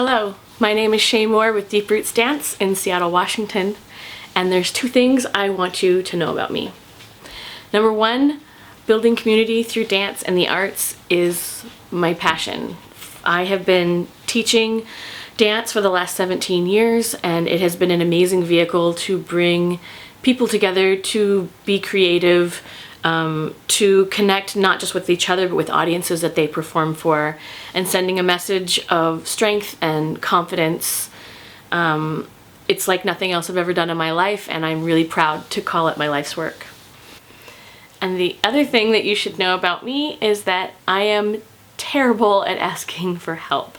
Hello, my name is Shay Moore with Deep Roots Dance in Seattle, Washington, and there's two things I want you to know about me. Number one, building community through dance and the arts is my passion. I have been teaching dance for the last 17 years, and it has been an amazing vehicle to bring people together to be creative, to connect not just with each other but with audiences that they perform for, and sending a message of strength and confidence. It's like nothing else I've ever done in my life, and I'm really proud to call it my life's work. And the other thing that you should know about me is that I am terrible at asking for help.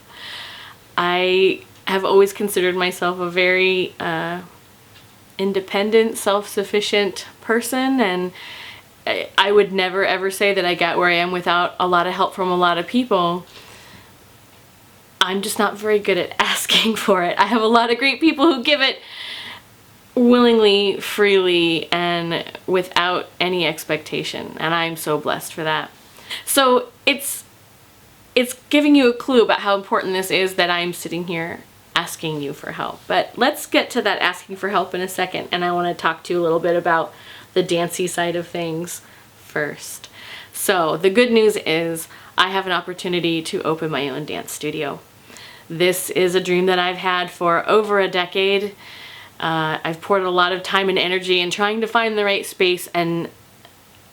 I have always considered myself a very independent, self-sufficient person, and I would never ever say that I got where I am without a lot of help from a lot of people. I'm just not very good at asking for it. I have a lot of great people who give it willingly, freely, and without any expectation, and I'm so blessed for that. So it's giving you a clue about how important this is that I'm sitting here asking you for help. But let's get to that asking for help in a second, and I want to talk to you a little bit about the dancey side of things first. So the good news is I have an opportunity to open my own dance studio. This is a dream that I've had for over a decade. I've poured a lot of time and energy in trying to find the right space, and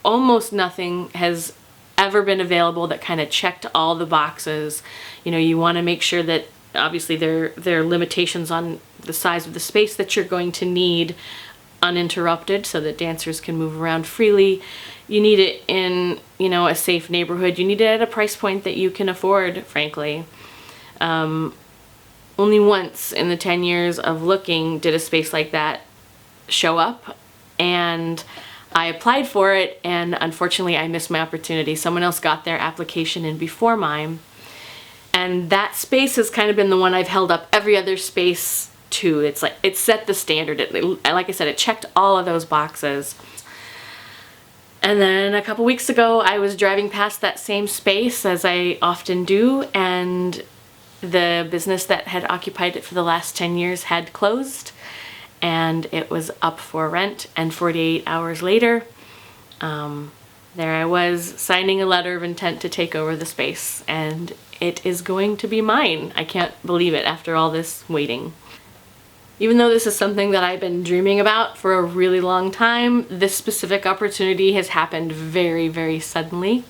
almost nothing has ever been available that kind of checked all the boxes. You know, you want to make sure that obviously there are limitations on the size of the space that you're going to need uninterrupted so that dancers can move around freely. You need it in, you know, a safe neighborhood. You need it at a price point that you can afford, frankly. Only once in the 10 years of looking did a space like that show up, and I applied for it, and unfortunately I missed my opportunity. Someone else got their application in before mine, and that space has kind of been the one I've held up every other space to. It's like it set the standard. Like I said, it checked all of those boxes. And then a couple weeks ago I was driving past that same space, as I often do, and the business that had occupied it for the last 10 years had closed, and it was up for rent. And 48 hours later, there I was signing a letter of intent to take over the space, and it is going to be mine. I can't believe it after all this waiting. Even though this is something that I've been dreaming about for a really long time, this specific opportunity has happened very, very suddenly.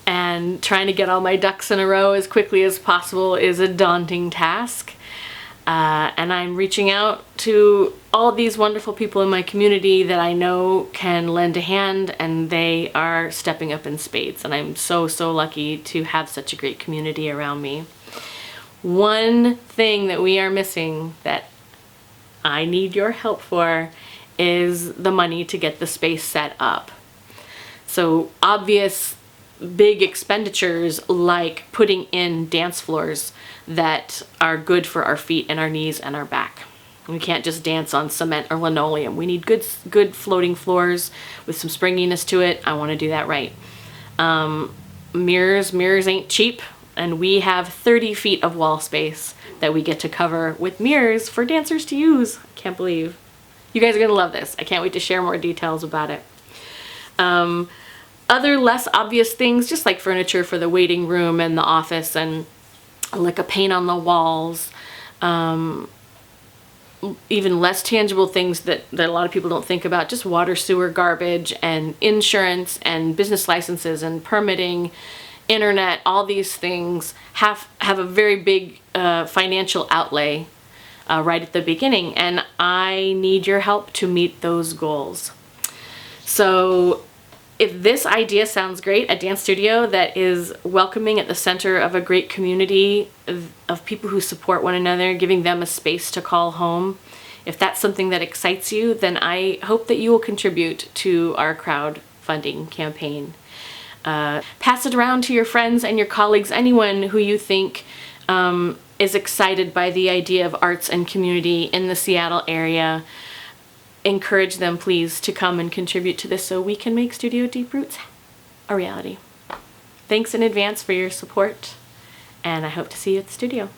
And trying to get all my ducks in a row as quickly as possible is a daunting task. And I'm reaching out to all these wonderful people in my community that I know can lend a hand, and they are stepping up in spades. And I'm so, so lucky to have such a great community around me. One thing that we are missing that I need your help for is the money to get the space set up. So obvious big expenditures like putting in dance floors that are good for our feet and our knees and our back. We can't just dance on cement or linoleum. We need good floating floors with some springiness to it. I want to do that right. Mirrors ain't cheap, and we have 30 feet of wall space that we get to cover with mirrors for dancers to use. I can't believe. You guys are gonna love this. I can't wait to share more details about it. Other less obvious things, just like furniture for the waiting room and the office, and like a paint on the walls. Even less tangible things that a lot of people don't think about, just water, sewer, garbage, and insurance, and business licenses, and permitting, internet. All these things have a very big financial outlay right at the beginning, and I need your help to meet those goals. So if this idea sounds great, a dance studio that is welcoming at the center of a great community of people who support one another, giving them a space to call home, if that's something that excites you, then I hope that you will contribute to our crowdfunding campaign. Pass it around to your friends and your colleagues, anyone who you think is excited by the idea of arts and community in the Seattle area. Encourage them, please, to come and contribute to this so we can make Studio Deep Roots a reality. Thanks in advance for your support, and I hope to see you at the studio.